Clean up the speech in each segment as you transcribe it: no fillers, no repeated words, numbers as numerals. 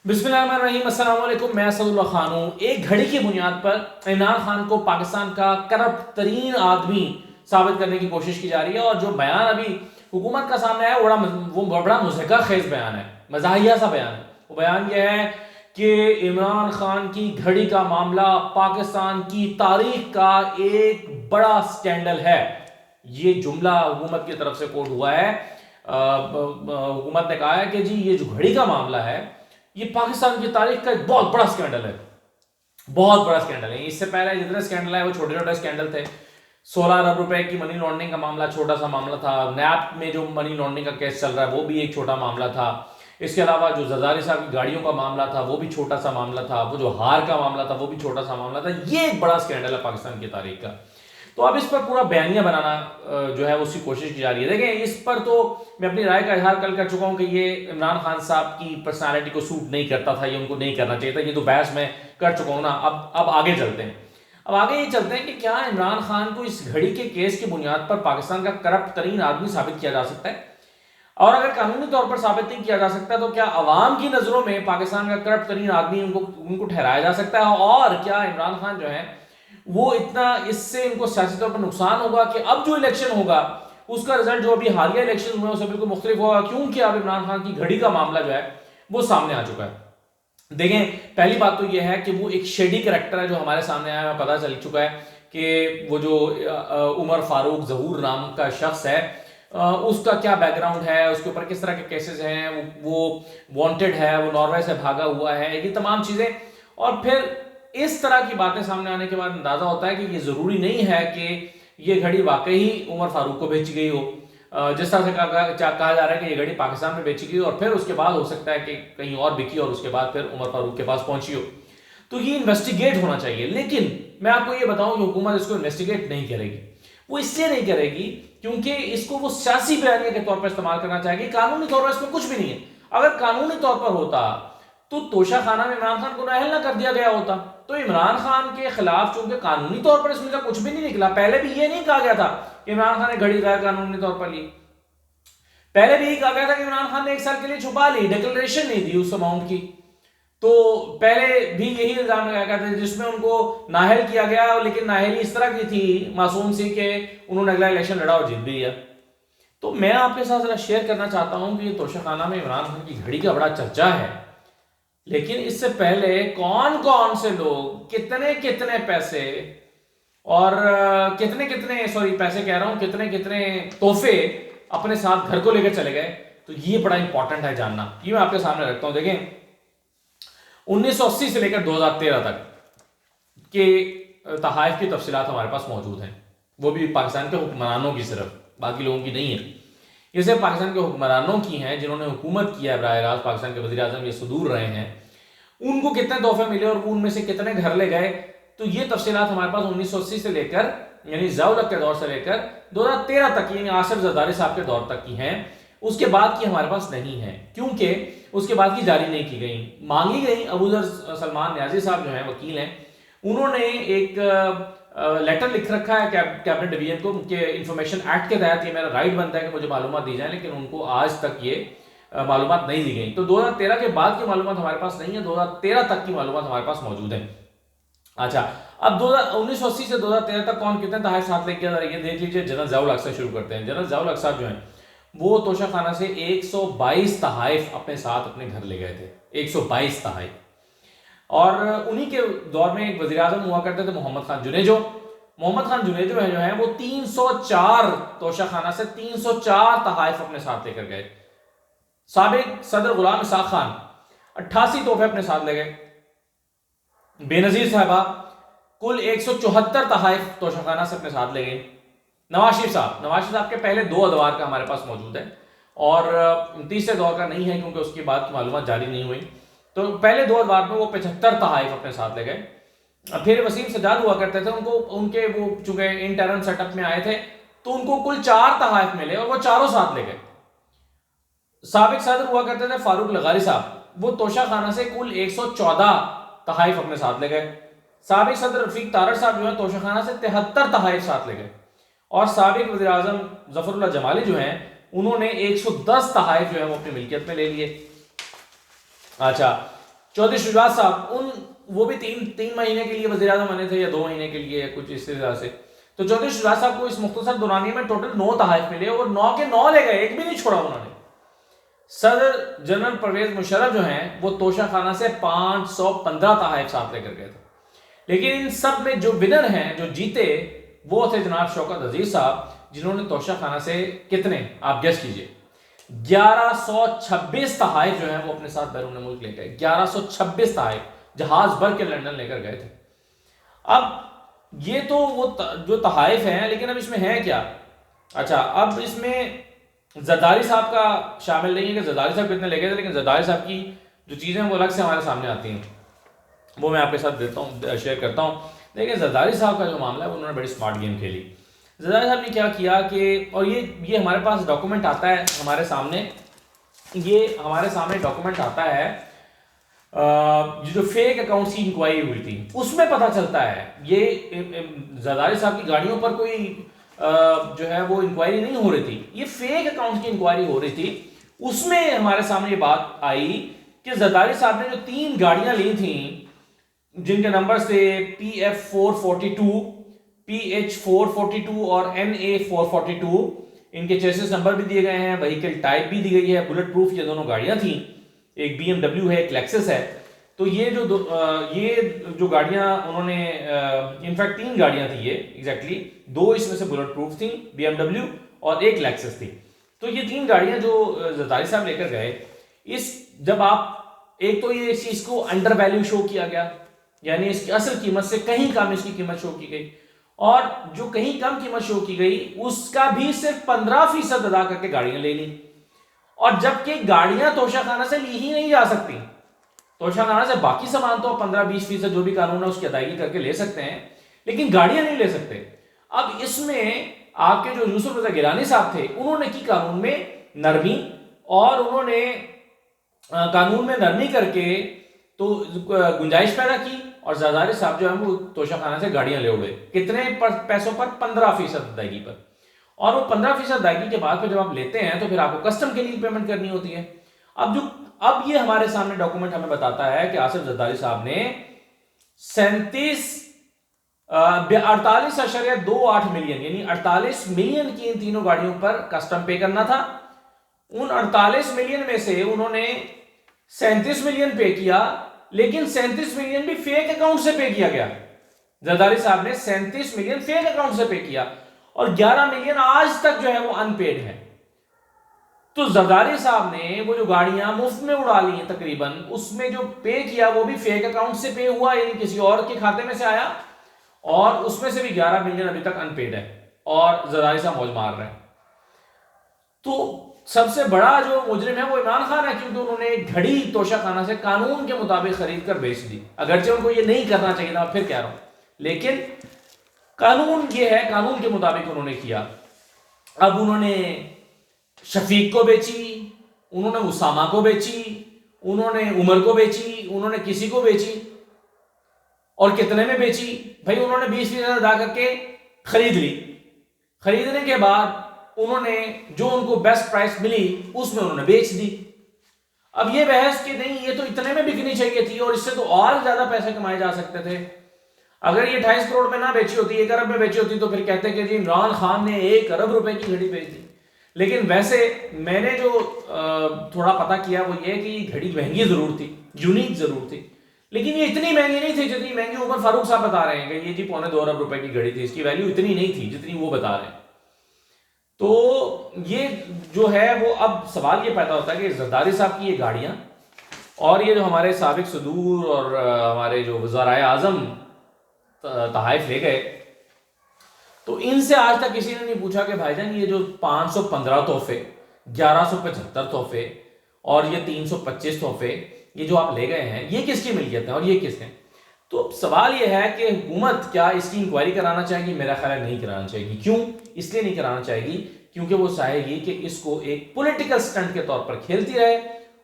बिस्मिल्लाहिर्रहमानिर्रहीम, अस्सलाम वालेकुम। मैं असदुल्लाह खान हूँ। एक घड़ी की बुनियाद पर इमरान खान को पाकिस्तान का करप्ट तरीन आदमी साबित करने की कोशिश की जा रही है। और जो बयान अभी हुकूमत का सामने आया वो बड़ा मुज़हिका खेज बयान है, मज़ाहिया सा बयान है। वो बयान यह है कि इमरान खान की घड़ी का मामला पाकिस्तान की तारीख का एक बड़ा स्कैंडल है। ये जुमला हुकूमत की तरफ से कोट हुआ है। हुकूमत ने कहा है कि जी ये जो घड़ी का मामला है ये पाकिस्तान की तारीख का एक बहुत बड़ा स्कैंडल है, बहुत बड़ा स्कैंडल है। इससे पहले जितने स्कैंडल है वो छोटे छोटे स्कैंडल थे। 16 अरब रुपए की मनी लॉन्ड्रिंग का मामला छोटा सा मामला था। नैप में जो मनी लॉन्ड्रिंग का केस चल रहा है वो भी एक छोटा मामला था। इसके अलावा जो जरदारी साहब की गाड़ियों का मामला था वो भी छोटा सा मामला था। वो जो हार का मामला था वो भी छोटा सा मामला था। ये एक बड़ा स्कैंडल है पाकिस्तान की तारीख का। तो अब इस पर पूरा बयानिया बनाना जो है उसकी कोशिश की जा रही है। देखें, इस पर तो मैं अपनी राय का इजहार कल कर चुका हूं कि ये इमरान खान साहब की पर्सनालिटी को सूट नहीं करता था, ये उनको नहीं करना चाहिए था। ये तो बहस मैं कर चुका हूं ना। अब आगे चलते हैं। अब आगे ये चलते हैं कि क्या इमरान खान को इस घड़ी के केस की बुनियाद पर पाकिस्तान का करप्ट तरीन आदमी साबित किया जा सकता है? और अगर कानूनी तौर पर साबित नहीं किया जा सकता तो क्या अवाम की नजरों में पाकिस्तान का करप्ट तरीन आदमी उनको ठहराया जा सकता है? और क्या इमरान खान जो है वो इतना इससे इनको सियासी तौर पर नुकसान होगा कि अब जो इलेक्शन होगा उसका रिजल्ट जो अभी हालिया इलेक्शन हुए उससे बिल्कुल मुख्तलिफ होगा, क्योंकि अब इमरान खान की घड़ी का मामला जो है वो सामने आ चुका है। देखें, पहली बात तो यह है कि वो एक शेडी करेक्टर है जो हमारे सामने आया है। पता चल चुका है कि वो जो उमर फारूक जहूर नाम का शख्स है, उसका क्या बैकग्राउंड है, उसके ऊपर किस तरह के केसेस हैं, वो वांटेड है, वो नॉर्वे से भागा हुआ है, ये तमाम चीजें। और फिर इस तरह की बातें सामने आने के बाद अंदाजा होता है कि ये जरूरी नहीं है कि ये घड़ी वाकई उमर फारूक को बेची गई हो। जिस तरह से कहा जा रहा है कि ये घड़ी पाकिस्तान में बेची गई और फिर उसके बाद हो सकता है कि कहीं और बिकी और उसके बाद फिर उमर फारूक के पास पहुंची हो। तो ये इन्वेस्टिगेट होना चाहिए। लेकिन मैं आपको ये बताऊं कि हुकूमत इसको इन्वेस्टिगेट नहीं करेगी। वो इसलिए नहीं करेगी क्योंकि इसको वो सियासी बयानिया के तौर पर इस्तेमाल करना चाहेगी। कानूनी तौर पर इसमें कुछ भी नहीं है। अगर कानूनी तौर पर होता तो तोशा खाना में इमरान खान को नाअहल ना कर दिया गया होता। तो इमरान खान के खिलाफ चूंकि कानूनी तौर पर इसमें कुछ भी नहीं निकला, पहले भी ये नहीं कहा गया था कि इमरान खान ने घड़ी गैर कानूनी तौर पर ली। पहले भी यही कहा गया था कि इमरान खान ने 1 साल के लिए छुपा ली, डिक्लेरेशन नहीं दी उस अमाउंट की। तो पहले भी यही इल्जाम लगाया गया था जिसमें उनको नाअहल किया गया, लेकिन नाअहली इस तरह की थी मासूम सी के उन्होंने अगला इलेक्शन लड़ा और जीत भी लिया। तो मैं आपके साथ जरा शेयर करना चाहता हूं कि तोशाखाना में इमरान खान की घड़ी का बड़ा चर्चा है, लेकिन इससे पहले कौन कौन से लोग कितने कितने पैसे और कितने कितने पैसे कह रहा हूं, कितने कितने तोहफे अपने साथ घर को लेकर चले गए, तो ये बड़ा इंपॉर्टेंट है जानना। ये मैं आपके सामने रखता हूं। देखें, 1980 से लेकर 2013 तक के तहाइफ की तफसीलात हमारे पास मौजूद हैं। वो भी पाकिस्तान के हुक्मरानों की, सिर्फ बाकी लोगों की नहीं है। ये सिर्फ पाकिस्तान के हुक्मरानों की हैं जिन्होंने हुकूमत किया है बराह रास्त। पाकिस्तान के वज़ीर आज़म ये सुदूर रहे हैं, उनको कितने तोहफे मिले और उनमें से कितने घर ले गए, तो ये तफसीलात हमारे पास 1980 से लेकर यानी ज़िया-उल-हक के दौर से लेकर 2013 तक यानी आसिफ जरदारी साहब के दौर तक की हैं। उसके बाद की हमारे पास नहीं है क्योंकि उसके बाद की जारी नहीं की गई, मांगी गई। अबूजर सलमान न्याजी साहब जो हैं, वकील हैं, उन्होंने एक लेटर लिख रखा है कैबिनेट डिवीजन को कि इंफॉर्मेशन एक्ट के तहत ये मेरा राइट बनता है कि मुझे मालूमात दी जाए, लेकिन उनको आज तक ये मालूमात नहीं दी गई। तो 2013 के बाद की मालूमात हमारे पास नहीं है, 2013 तक की मालूमात हमारे पास मौजूद है। अच्छा, अब 1980 से 2013 तक कौन कितने तहाइफ साथ लेके ये देख लीजिए। जनरल ज़िया-उल-हक से शुरू करते हैं। जनरल ज़िया-उल-हक साहब जो हैं वो तोशा खाना से 122 तहाइफ अपने साथ अपने घर ले गए थे, 122 तहाइफ। और उन्हीं के दौर में एक वज़ीर आज़म हुआ करते थे मोहम्मद खान जुनेजो। मोहम्मद खान जुनेजो है जो है वो 304 तोशा खाना से 304 तहाइफ अपने साथ लेकर गए। साबिक सदर गुलाम इसाक खान 88 तोहफे अपने साथ ले गए। बेनजीर साहबा कुल 174 तहाइफ तोशाखाना से अपने साथ ले गए। नवाज शरीफ साहब के पहले 2 अदवार का हमारे पास मौजूद है और तीसरे दौर का नहीं है क्योंकि उसके बाद की मालूमात जारी नहीं हुई। तो पहले 2 अदवार में वो 75 तहाइफ अपने साथ ले गए। फिर वसीम सजाद हुआ करते थे, उनको उनके वो चूंकि इंटरन सेटअप में आए थे तो उनको कुल 4 तहाइफ मिले और वो चारों साथ ले गए। साबिक सदर हुआ करते थे फारूक लगारी साहब, वो तोशा खाना से कुल 114 तहाइफ अपने साथ ले गए। साबिक सदर रफीक तारड़ साहब जो है तोशा खाना से 73 तहाइफ साथ ले गए। और साबिक वज़ीर आज़म ज़फ़रुल्लाह जमाली जो हैं उन्होंने 110 तहाइफ जो है वो अपनी मिल्कियत में ले लिए। अच्छा, चौधरी शुजात साहब, वो भी तीन महीने के लिए वज़ीर-ए-आज़म बने थे या 2 महीने के लिए, कुछ इस तरह से। तो चौधरी शुजात साहब को इस मुख्तसर दौरानिये में टोटल 9 तहाइफ मिले और 9 के 9 ले गए, एक भी नहीं छोड़ा उन्होंने। सदर जनरल परवेज मुशर्रफ जो हैं वो तोशा खाना से 515 तहाइफ साथ लेकर गए थे। लेकिन इन सब में जो विनर हैं, जो जीते, वो थे जनाब शौकत अजीज साहब, जिन्होंने तोशा खाना से कितने, आप गेस कीजिए, 1126 तहाइफ जो है वो अपने साथ बैरून मुल्क ले गए। 1126 तहाइफ जहाज भर के लंदन लेकर गए थे। अब ये तो वो जो तहाइफ हैं, लेकिन अब इसमें है क्या? अच्छा, अब इसमें जरदारी साहब का शामिल नहीं है कि जरदारी साहब कितने ले गए थे, लेकिन जरदारी साहब की जो चीज़ें हैं वो अलग से हमारे सामने आती हैं, वो मैं आपके साथ देता हूँ, शेयर करता हूँ। लेकिन जरदारी साहब का जो मामला है वो उन्होंने बड़ी स्मार्ट गेम खेली। जरदारी साहब ने क्या किया कि, और ये हमारे पास डॉक्यूमेंट आता है हमारे सामने, ये हमारे सामने डॉक्यूमेंट आता है, जो फेक अकाउंट्स की इंक्वायरी हुई थी उसमें पता चलता है। ये जरदारी साहब की गाड़ियों पर कोई जो है वो इंक्वायरी नहीं हो रही थी, ये फेक अकाउंट की इंक्वायरी हो रही थी। उसमें हमारे सामने ये बात आई कि जरदारी साहब ने जो 3 गाड़ियां ली थी, जिनके नंबर से PF442, PH442 और NA442, इनके चेसिस नंबर भी दिए गए हैं, व्हीकल टाइप भी दी गई है, बुलेट प्रूफ ये दोनों गाड़ियां थी, एक BMW है, एक लेक्सस है। तो ये जो गाड़ियां उन्होंने, इनफैक्ट 3 गाड़ियां थी ये एग्जैक्टली, 2 इसमें से बुलेट प्रूफ थी, BMW, और एक लेक्सस थी। तो ये 3 गाड़ियां जो जरदारी साहब लेकर गए, जब आप, एक तो ये इस चीज को अंडर वैल्यू शो किया गया, यानी इसकी असल कीमत से कहीं कम इसकी कीमत शो की गई, और जो कहीं कम कीमत शो की गई उसका भी सिर्फ 15% अदा करके गाड़ियां ले ली। और जबकि गाड़ियां तोशाखाना से ली ही नहीं जा सकती, तोशाखाना से बाकी सामान तो 15-20% जो भी कानून है उसकी अदायगी करके ले सकते हैं, लेकिन गाड़ियां नहीं ले सकते। अब इसमें आपके जो यूसुफ रजा गिलानी साहब थे, उन्होंने की कानून में नरमी, और उन्होंने कानून में नरमी करके तो गुंजाइश पैदा की, और जरदारी साहब जो है वो तोशाखाना से गाड़ियां ले उड़े। कितने पैसों पर? 15% अदायगी पर। और वो 15% अदायगी के बाद फिर जब आप लेते हैं तो फिर आपको कस्टम के लिए पेमेंट करनी होती है। अब ये हमारे सामने डॉक्यूमेंट हमें बताता है कि आसिफ जरदारी साहब ने 48.28 मिलियन, यानी 48 मिलियन की इन तीनों गाड़ियों पर कस्टम पे करना था। उन 48 मिलियन में से उन्होंने 37 मिलियन पे किया, लेकिन 37 मिलियन भी फेक अकाउंट से पे किया गया। जरदारी साहब ने 37 मिलियन फेक अकाउंट से पे किया, और 11 मिलियन आज तक जो है वो अनपेड है। तो जरदारी साहब ने वो जो गाड़ियां मुफ्त में उड़ा ली हैं तकरीबन, उसमें जो पे किया वो भी फेक अकाउंट से पे हुआ, यानी किसी और के खाते में से आया, और उसमें से भी 11 मिलियन अभी तक अनपेड है, और जरदारी साहब मौज मार रहे हैं। तो सबसे बड़ा जो मुजरिम है वो इमरान खान है, क्योंकि उन्होंने एक घड़ी तोशाखाना से कानून के मुताबिक खरीद कर बेच दी। अगरचे उनको ये नहीं करना चाहिए था, फिर कह रहा हूं, लेकिन कानून ये है, कानून के मुताबिक उन्होंने किया। अब उन्होंने शफीक को बेची, उन्होंने उसामा को बेची, उन्होंने उमर को बेची, उन्होंने किसी को बेची, और कितने में बेची भाई? उन्होंने 20% अदा करके खरीद ली। खरीदने के बाद उन्होंने जो उनको बेस्ट प्राइस मिली उसमें उन्होंने बेच दी। अब ये बहस कि नहीं ये तो इतने में बिकनी चाहिए थी और इससे तो और ज्यादा पैसे कमाए जा सकते थे। अगर ये 28 करोड़ में ना बेची होती, 1 अरब में बेची होती, तो फिर कहते कि जी इमरान खान ने 1 अरब रुपए की घड़ी बेच दी। लेकिन वैसे मैंने जो थोड़ा पता किया वो ये कि घड़ी महंगी जरूर थी, यूनिक जरूर थी, लेकिन ये इतनी महंगी नहीं थी जितनी महंगी उमर फारूक साहब बता रहे हैं कि ये जी 2.25 अरब रुपए की घड़ी थी। इसकी वैल्यू इतनी नहीं थी जितनी वो बता रहे हैं। तो ये जो है वो, अब सवाल ये पैदा होता है कि जरदारी साहब की ये गाड़ियां और ये जो हमारे साबिक सदूर और हमारे जो वज़राए आज़म तहाइफ ले गए, तो इनसे आज तक किसी ने नहीं पूछा कि भाईजान ये जो 515 तोहफे, 1175 तोहफे और ये 325 तोहफे ये जो आप ले गए हैं, ये किसकी मिल्कियत है और ये किसके? तो सवाल ये है कि हुकूमत क्या इसकी इंक्वायरी कराना चाहेगी? मेरा ख्याल नहीं कराना चाहेगी। क्यों? इसलिए नहीं कराना चाहेगी क्योंकि वो चाहेगी कि इसको एक पॉलिटिकल स्टंट के तौर पर खेलती रहे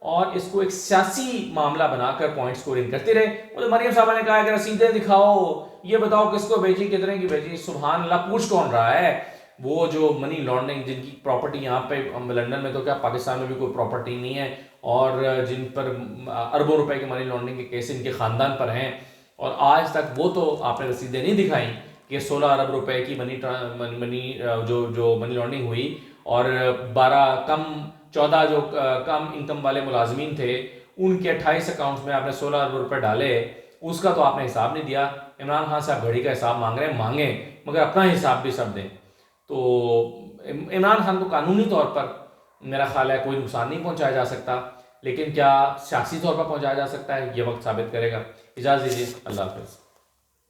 और इसको एक सियासी मामला बनाकर पॉइंट स्कोरिंग करती रहे। तो मरियम साहब ने कहा अगर सीधे दिखाओ, ये बताओ किसको भेजी, कितने की भेजी। सुभान अल्लाह, पूछ कौन रहा है? वो जो मनी लॉन्ड्रिंग जिनकी प्रॉपर्टी यहाँ पे लंदन में, तो क्या पाकिस्तान में भी कोई प्रॉपर्टी नहीं है, और जिन पर अरबों रुपए के मनी लॉन्ड्रिंग के केस इनके ख़ानदान पर हैं, और आज तक वो तो आपने रसीदें नहीं दिखाई कि 16 अरब रुपए की जो मनी लॉन्ड्रिंग हुई, और 14 जो कम इनकम वाले मुलाजमीन थे उनके 28 अकाउंट्स में आपने 16 अरब रुपए डाले, उसका तो आपने हिसाब नहीं दिया। इमरान खान से आप घड़ी का हिसाब मांग रहे हैं, मांगे, मगर अपना हिसाब भी सब दें। तो इमरान खान को कानूनी तौर पर मेरा ख्याल है कोई नुकसान नहीं पहुंचाया जा सकता, लेकिन क्या सियासी तौर पर पहुंचाया जा सकता है, ये वक्त साबित करेगा। इजाज़त दीजिए, अल्लाह हाफ़िज़।